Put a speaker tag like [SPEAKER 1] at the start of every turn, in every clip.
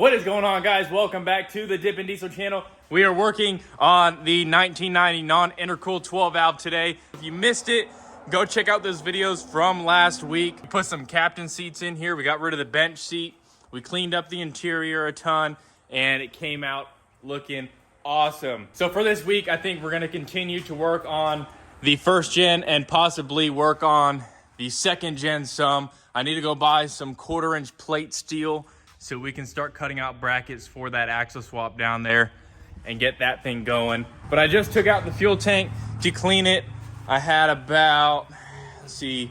[SPEAKER 1] What is going on, guys? Welcome back to the Dippin Diesel channel. We are working on the 1990 non-intercooled 12 valve today. If you missed it, go check out those videos from last week. We put some captain seats in here. We got rid of the bench seat. We cleaned up the interior a ton, and it came out looking awesome. So for this week, I think we're gonna continue to work on the first gen and possibly work on the second gen some. I need to go buy some 1/4-inch plate steel so we can start cutting out brackets for that axle swap down there and get that thing going. But I just took out the fuel tank to clean it. I had about, let's see,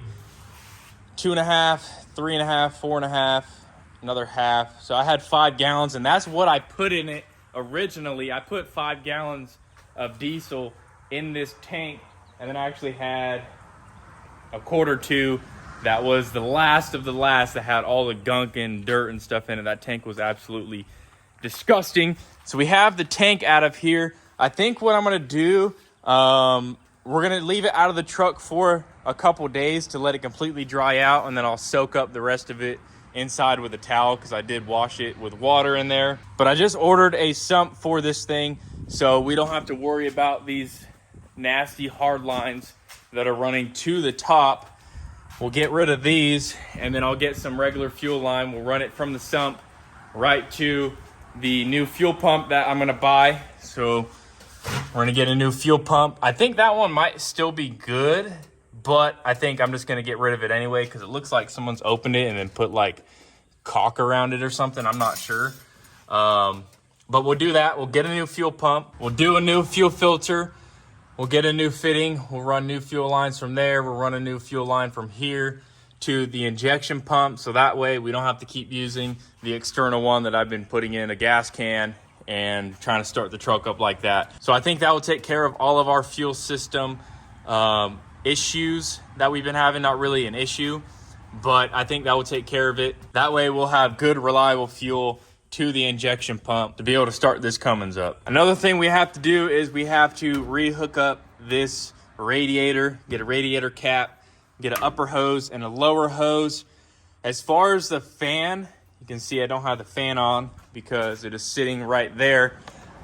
[SPEAKER 1] 2.5, 3.5, 4.5, another half. So I had 5 gallons, and that's what I put in it originally. I put 5 gallons of diesel in this tank, and then I actually had a 1/4 that was the last of the last that had all the gunk and dirt and stuff in it. That tank was absolutely disgusting. So we have the tank out of here. I think what I'm gonna do, we're gonna leave it out of the truck for a couple days to let it completely dry out, and then I'll soak up the rest of it inside with a towel because I did wash it with water in there. But I just ordered a sump for this thing so we don't have to worry about these nasty hard lines that are running to the top. We'll get rid of these, and then I'll get some regular fuel line. We'll run it from the sump right to the new fuel pump that I'm gonna buy. So we're gonna get a new fuel pump. I think that one might still be good, but I think I'm just gonna get rid of it anyway because it looks like someone's opened it and then put like caulk around it or something. I'm not sure. But we'll do that. We'll get a new fuel pump. We'll do a new fuel filter. We'll get a new fitting. We'll run new fuel lines from there. We'll run a new fuel line from here to the injection pump. So that way we don't have to keep using the external one that I've been putting in a gas can and trying to start the truck up like that. So I think that will take care of all of our fuel system issues that we've been having. Not really an issue, but I think that will take care of it. That way we'll have good, reliable fuel to the injection pump to be able to start this Cummins up. Another thing we have to do is we have to re-hook up this radiator, get a radiator cap, get an upper hose and a lower hose. As far as the fan, you can see I don't have the fan on because it is sitting right there.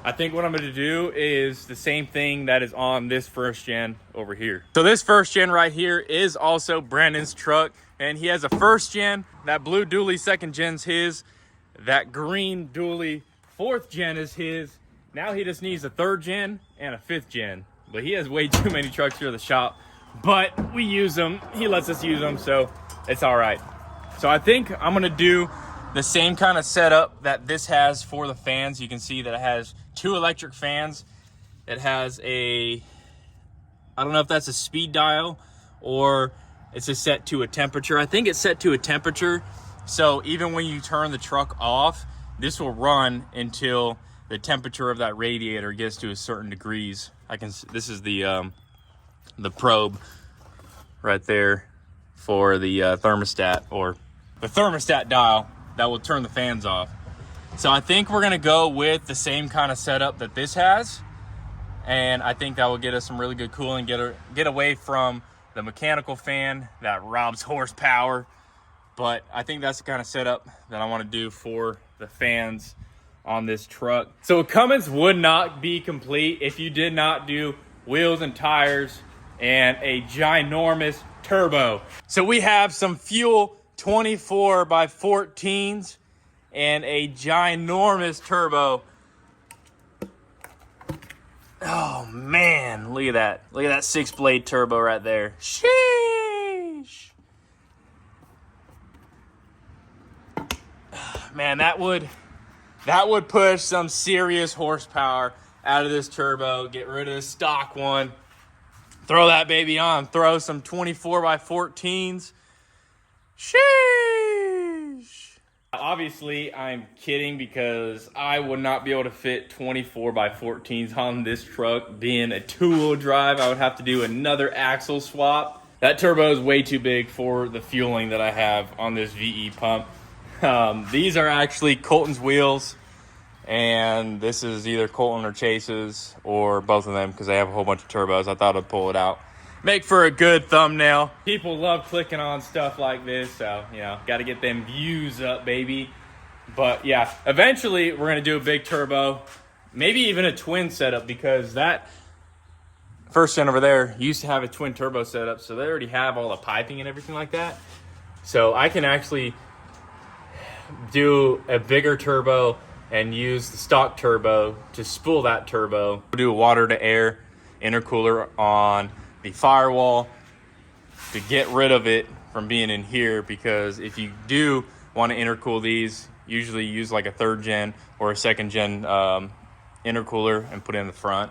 [SPEAKER 1] I think what I'm gonna do is the same thing that is on this first gen over here. So this first gen right here is also Brandon's truck, and he has a first gen. That blue dually second gen's his. That green dually 4th gen is his. Now he just needs a 3rd gen and a 5th gen. But he has way too many trucks here at the shop. But we use them. He lets us use them, so it's all right. So I think I'm gonna do the same kind of setup that this has for the fans. You can see that it has 2 electric fans. It has a, I don't know if that's a speed dial or it's set to a temperature. I think it's set to a temperature. So even when you turn the truck off, this will run until the temperature of that radiator gets to a certain degrees. This is the probe right there for the thermostat, or the thermostat dial that will turn the fans off. So I think we're gonna go with the same kind of setup that this has. And I think that will get us some really good cooling, get away from the mechanical fan that robs horsepower. But I think that's the kind of setup that I want to do for the fans on this truck. So Cummins would not be complete if you did not do wheels and tires and a ginormous turbo. So we have some fuel 24x14s and a ginormous turbo. Oh man, look at that. Look at that 6-blade turbo right there. Sheesh. Man, that would push some serious horsepower out of this turbo. Get rid of the stock one. Throw that baby on. Throw some 24x14s. Sheesh. Obviously, I'm kidding because I would not be able to fit 24x14s on this truck. Being a 2-wheel drive, I would have to do another axle swap. That turbo is way too big for the fueling that I have on this VE pump. These are actually Colton's wheels, and this is either Colton or Chase's or both of them because they have a whole bunch of turbos. I thought I'd pull it out. Make for a good thumbnail. People love clicking on stuff like this, so, you know, got to get them views up, baby. But yeah, eventually we're gonna do a big turbo, maybe even a twin setup, because that first gen over there used to have a twin turbo setup, so they already have all the piping and everything like that. So I can actually do a bigger turbo and use the stock turbo to spool that turbo. We'll do a water to air intercooler on the firewall to get rid of it from being in here, because if you do want to intercool these, usually use like a 3rd gen or a 2nd gen intercooler and put it in the front.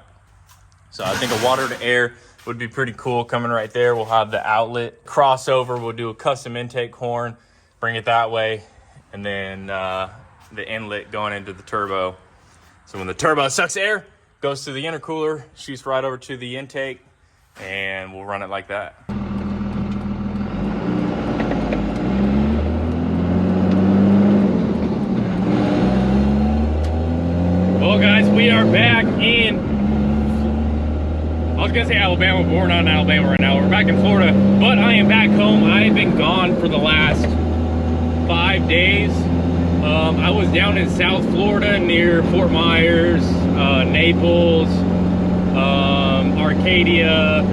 [SPEAKER 1] So I think a water to air would be pretty cool coming right there. We'll have the outlet crossover. We'll do a custom intake horn, bring it that way, and then the inlet going into the turbo. So when the turbo sucks air, goes to the intercooler, shoots right over to the intake, and we'll run it like that. Well, guys, we are back in, I was gonna say Alabama, but we're not in Alabama right now. We're back in Florida, but I am back home. I've been gone for the last 5 days. I was down in South Florida near Fort Myers, Naples, Arcadia,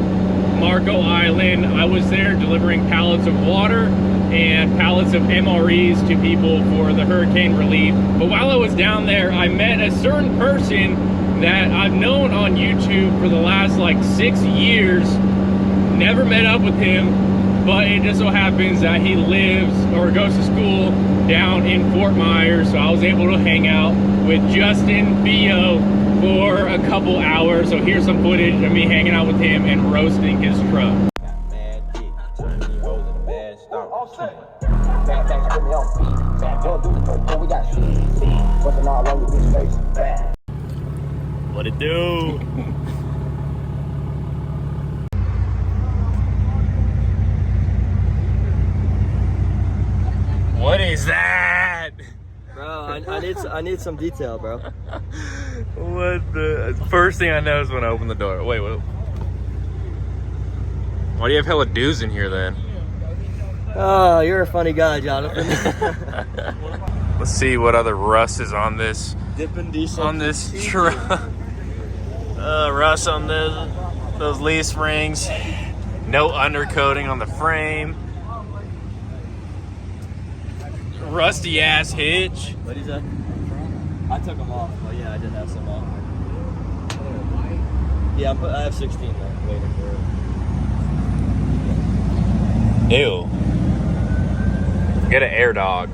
[SPEAKER 1] Marco Island. I was there delivering pallets of water and pallets of MREs to people for the hurricane relief. But while I was down there, I met a certain person that I've known on YouTube for the last like 6 years. Never met up with him, but it just so happens that he lives or goes to school down in Fort Myers, so I was able to hang out with Justin Bio for a couple hours. So here's some footage of me hanging out with him and roasting his truck. What it do? What is that?
[SPEAKER 2] Bro, I need some detail, bro.
[SPEAKER 1] What the first thing I noticed when I opened the door. Wait, what? Why do you have hella dudes in here then?
[SPEAKER 2] Oh, you're a funny guy, Jonathan.
[SPEAKER 1] Let's see what other rust is on this
[SPEAKER 2] Dippin diesel
[SPEAKER 1] on this truck. Rust on those leaf springs. No undercoating on the frame. Rusty ass hitch.
[SPEAKER 2] What is that? I took them off. Oh yeah, I did have some off. Yeah, I have 16 left waiting for it.
[SPEAKER 1] Ew. Get an AirDog.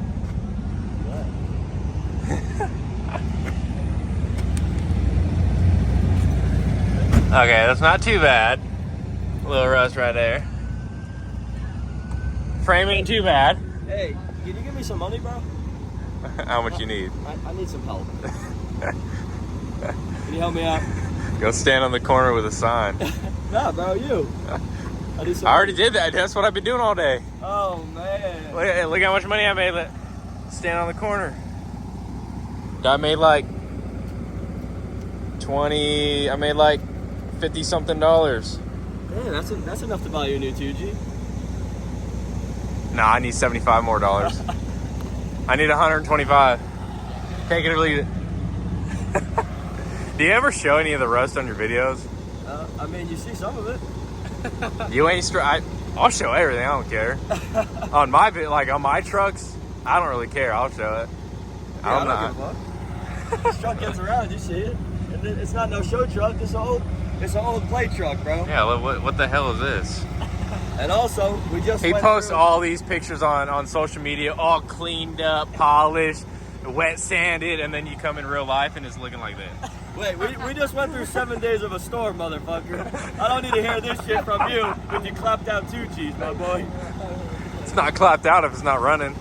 [SPEAKER 1] Okay, that's not too bad. A little rust right there. Frame ain't too bad.
[SPEAKER 2] Hey, can you give me some money, bro?
[SPEAKER 1] How much you need?
[SPEAKER 2] I need some help. Can you help me out?
[SPEAKER 1] Go stand on the corner with a sign.
[SPEAKER 2] Nah, bro, you.
[SPEAKER 1] I already did that. That's what I've been doing all day.
[SPEAKER 2] Oh, man.
[SPEAKER 1] Look how much money I made. Stand on the corner. I made like 20. I made like $50 something.
[SPEAKER 2] Yeah, that's enough to buy you a new 2G.
[SPEAKER 1] Nah, I need $75 more. I need 125. Take it or leave it. Do you ever show any of the rust on your videos?
[SPEAKER 2] I mean, you see some of it.
[SPEAKER 1] You ain't I'll show everything. I don't care. On my trucks, I don't really care. I'll show it.
[SPEAKER 2] Yeah, I don't give a fuck. This truck gets around, you see it. And it's not no show truck. It's an old play truck, bro.
[SPEAKER 1] Yeah. What the hell is this?
[SPEAKER 2] And also,
[SPEAKER 1] He posts all these pictures on social media, all cleaned up, polished, wet sanded, and then you come in real life and it's looking like that.
[SPEAKER 2] Wait, we just went through 7 days of a storm, motherfucker. I don't need to hear this shit from you if you clapped out 2Gs, my boy.
[SPEAKER 1] It's not clapped out if it's not running.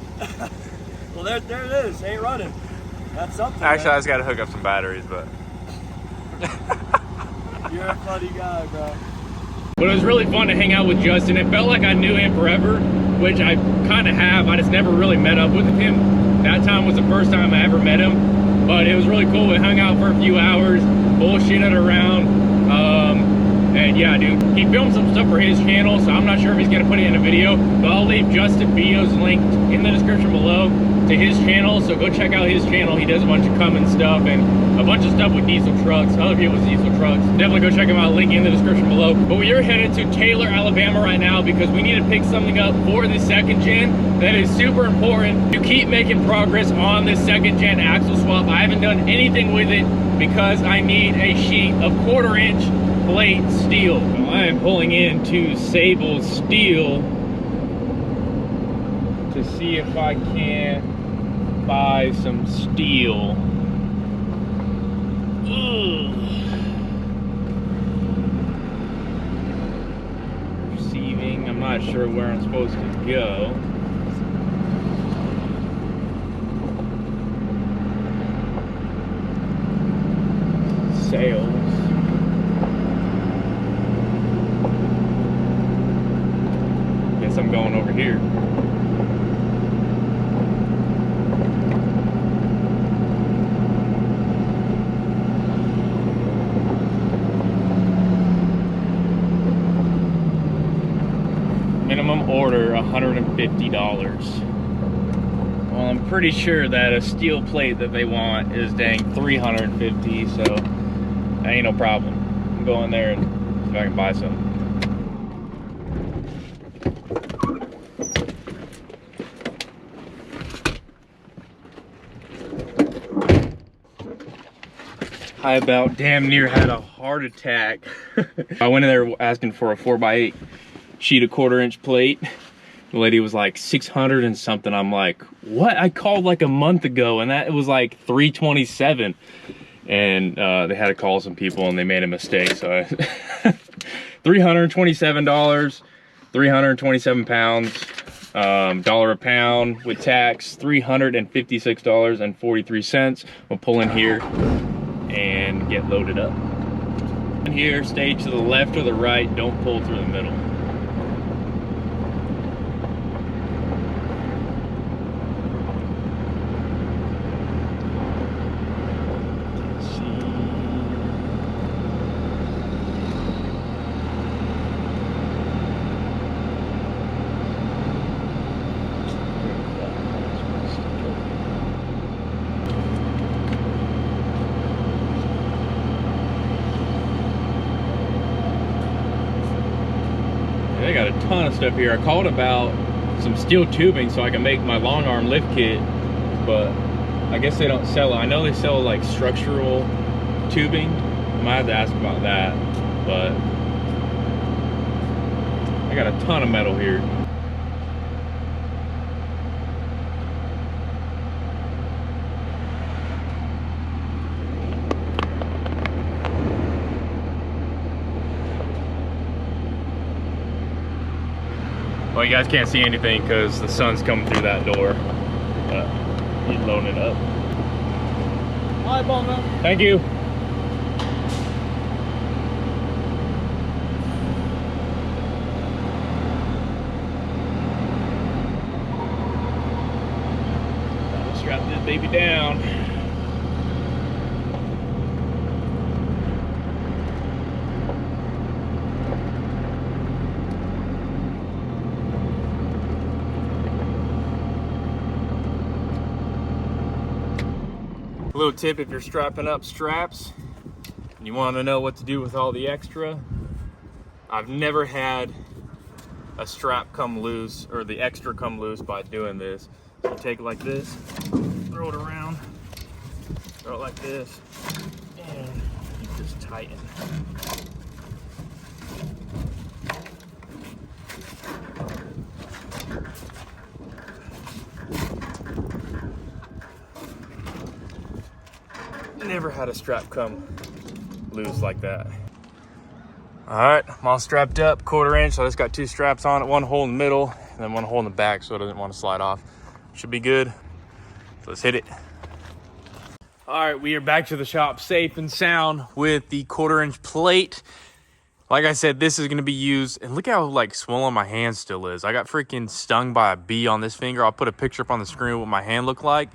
[SPEAKER 2] Well, there it is. Ain't running. That's something.
[SPEAKER 1] Actually,
[SPEAKER 2] man.
[SPEAKER 1] I just got to hook up some batteries, but.
[SPEAKER 2] You're a funny guy, bro.
[SPEAKER 1] But it was really fun to hang out with Justin. It felt like I knew him forever, which I kind of have. I just never really met up with him. That time was the first time I ever met him. But it was really cool. We hung out for a few hours, bullshitted around. And yeah, dude, he filmed some stuff for his channel, so I'm not sure if he's gonna put it in a video, but I'll leave Justin Bio's link in the description below. to his channel, so go check out his channel. He does a bunch of Cummins stuff and a bunch of stuff with diesel trucks, other people's diesel trucks. Definitely go check him out, link in the description below. But we are headed to Taylor, Alabama right now because we need to pick something up for the second gen that is super important to keep making progress on this second gen axle swap. I haven't done anything with it because I need a sheet of 1/4 inch plate steel. I am pulling into Sable Steel to see if I can buy some steel. Ugh. Receiving, I'm not sure where I'm supposed to go. Sales. Guess I'm going over here. Minimum order $150. Well, I'm pretty sure that a steel plate that they want is dang $350, so that ain't no problem. I'm going there and see if I can buy some. I about damn near had a heart attack. I went in there asking for a 4x8 sheet of 1/4 inch plate. The lady was like 600 and something. I'm like, what? I called like a month ago and that it was like 327. And they had to call some people and they made a mistake. So $327, 327 pounds, $1 a pound with tax, $356.43. We'll pull in here and get loaded up. In here, stay to the left or the right, don't pull through the middle. They got a ton of stuff here. I called about some steel tubing so I can make my long arm lift kit, but I guess they don't sell it. I know they sell like structural tubing. I might have to ask about that, but I got a ton of metal here. Well, you guys can't see anything because the sun's coming through that door. He's loading it up.
[SPEAKER 2] Hi, Bongo.
[SPEAKER 1] Thank you. I'll strap this baby down. A little tip if you're strapping up straps and you want to know what to do with all the extra. I've never had a strap come loose or the extra come loose by doing this. So you take it like this, throw it around, throw it like this, and you just tighten. Never had a strap come loose like that. All right, I'm all strapped up, 1/4 inch. So I just got 2 straps on it, one hole in the middle and then one hole in the back so it doesn't want to slide off. Should be good. So let's hit it. All right, we are back to the shop safe and sound with the 1/4 inch plate. Like I said, this is gonna be used, and look how like swollen my hand still is. I got freaking stung by a bee on this finger. I'll put a picture up on the screen of what my hand looked like.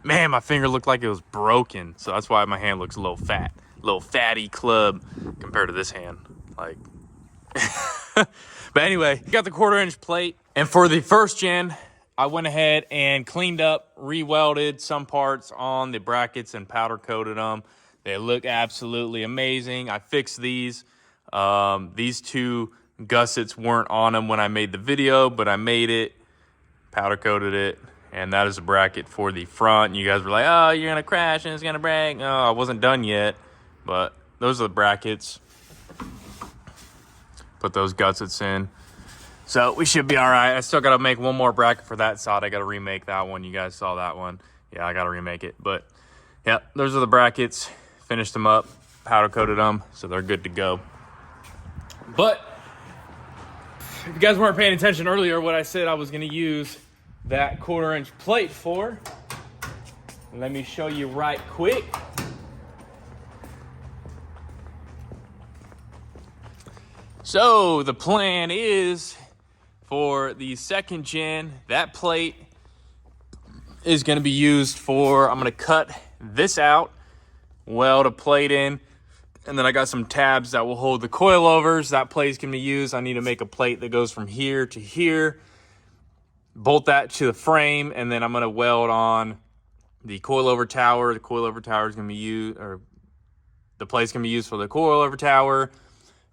[SPEAKER 1] Man, my finger looked like it was broken. So that's why my hand looks a little fat. Little fatty club compared to this hand. Like, but anyway, got the 1/4 inch plate. And for the first gen, I went ahead and cleaned up, re-welded some parts on the brackets and powder coated them. They look absolutely amazing. I fixed these. These two gussets weren't on them when I made the video, but I made it, powder coated it, and that is a bracket for the front. You guys were like, oh, you're gonna crash and it's gonna break. No, I wasn't done yet, but those are the brackets. Put those gussets in. So we should be all right. I still got to make one more bracket for that side. I got to remake that one. You guys saw that one. Yeah, I got to remake it. But, yeah, those are the brackets. Finished them up, powder coated them, so they're good to go. But if you guys weren't paying attention earlier, what I said I was going to use that 1/4-inch plate for, let me show you right quick. So the plan is, for the 2nd gen, that plate is going to be used for, I'm going to cut this out, weld a plate in, and then I got some tabs that will hold the coilovers. That plate's going to be used. I need to make a plate that goes from here to here, bolt that to the frame, and then I'm going to weld on the coilover tower. The coilover tower is going to be used, or the plate's going to be used for the coilover tower.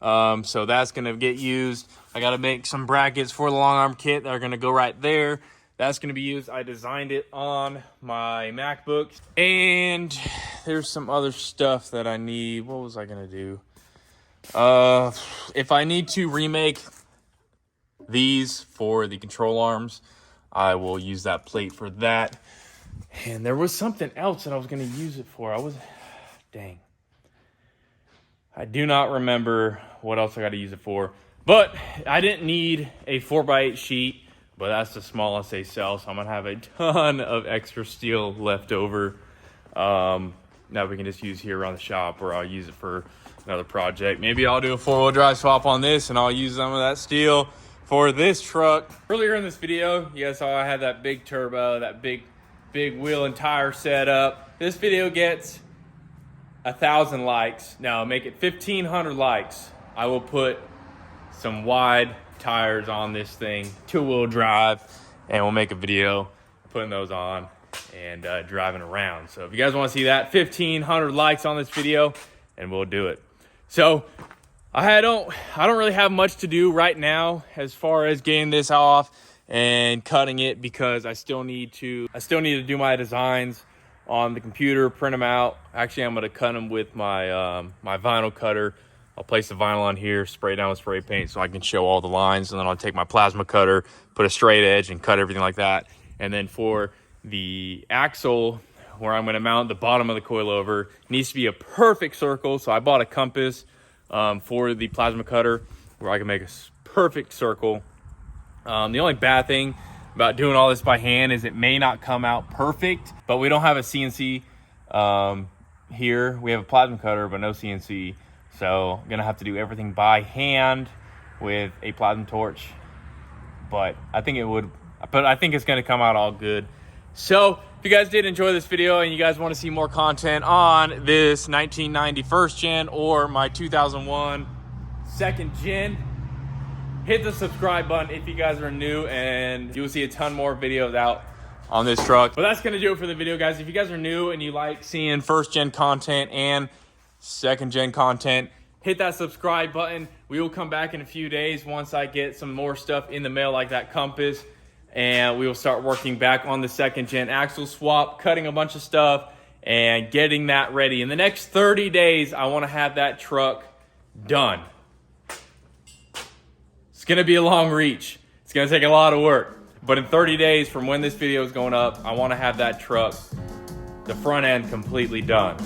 [SPEAKER 1] So that's going to get used. I got to make some brackets for the long arm kit that are going to go right there. That's going to be used. I designed it on my MacBook. And there's some other stuff that I need. What was I going to do? If I need to remake these for the control arms, I will use that plate for that. And there was something else that I was going to use it for. Dang. I do not remember what else I got to use it for. But I didn't need a 4x8 sheet, but that's the smallest they sell. So I'm going to have a ton of extra steel left over that we can just use here around the shop, or I'll use it for another project. Maybe I'll do a 4-wheel drive swap on this, and I'll use some of that steel for this truck. Earlier in this video, you guys saw I had that big turbo, that big wheel and tire setup. This video gets 1,000 likes. Now make it 1,500 likes. I will put some wide tires on this thing, 2-wheel drive, and we'll make a video putting those on and driving around. So if you guys want to see that, 1,500 likes on this video, and we'll do it. So I don't really have much to do right now as far as getting this off and cutting it, because I still need to do my designs on the computer, print them out. Actually, I'm going to cut them with my my vinyl cutter. I'll place the vinyl on here, spray down with spray paint so I can show all the lines, and then I'll take my plasma cutter, put a straight edge, and cut everything like that. And then for the axle, where I'm going to mount the bottom of the coilover, it needs to be a perfect circle. So I bought a compass for the plasma cutter where I can make a perfect circle. The only bad thing about doing all this by hand is it may not come out perfect, but we don't have a CNC here. We have a plasma cutter, but no CNC. So I'm gonna have to do everything by hand with a plasma torch. But I think it's gonna come out all good. So if you guys did enjoy this video and you guys want to see more content on this 1990 1st gen or my 2001 2nd gen, hit the subscribe button if you guys are new, and you'll see a ton more videos out on this truck. But that's going to do it for the video, guys. If you guys are new and you like seeing 1st gen content and 2nd gen content, hit that subscribe button. We will come back in a few days once I get some more stuff in the mail, like that compass, and we will start working back on the 2nd gen axle swap, cutting a bunch of stuff and getting that ready. In the next 30 days, I want to have that truck done. It's going to be a long reach. It's going to take a lot of work. But in 30 days from when this video is going up, I want to have that truck, the front end, completely done.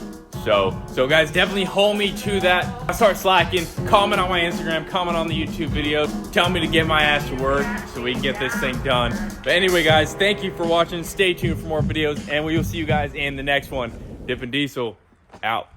[SPEAKER 1] So guys, definitely hold me to that. I start slacking. Comment on my Instagram, comment on the YouTube video. Tell me to get my ass to work so we can get this thing done. But anyway, guys, thank you for watching. Stay tuned for more videos, and we will see you guys in the next one. Dippin' Diesel, out.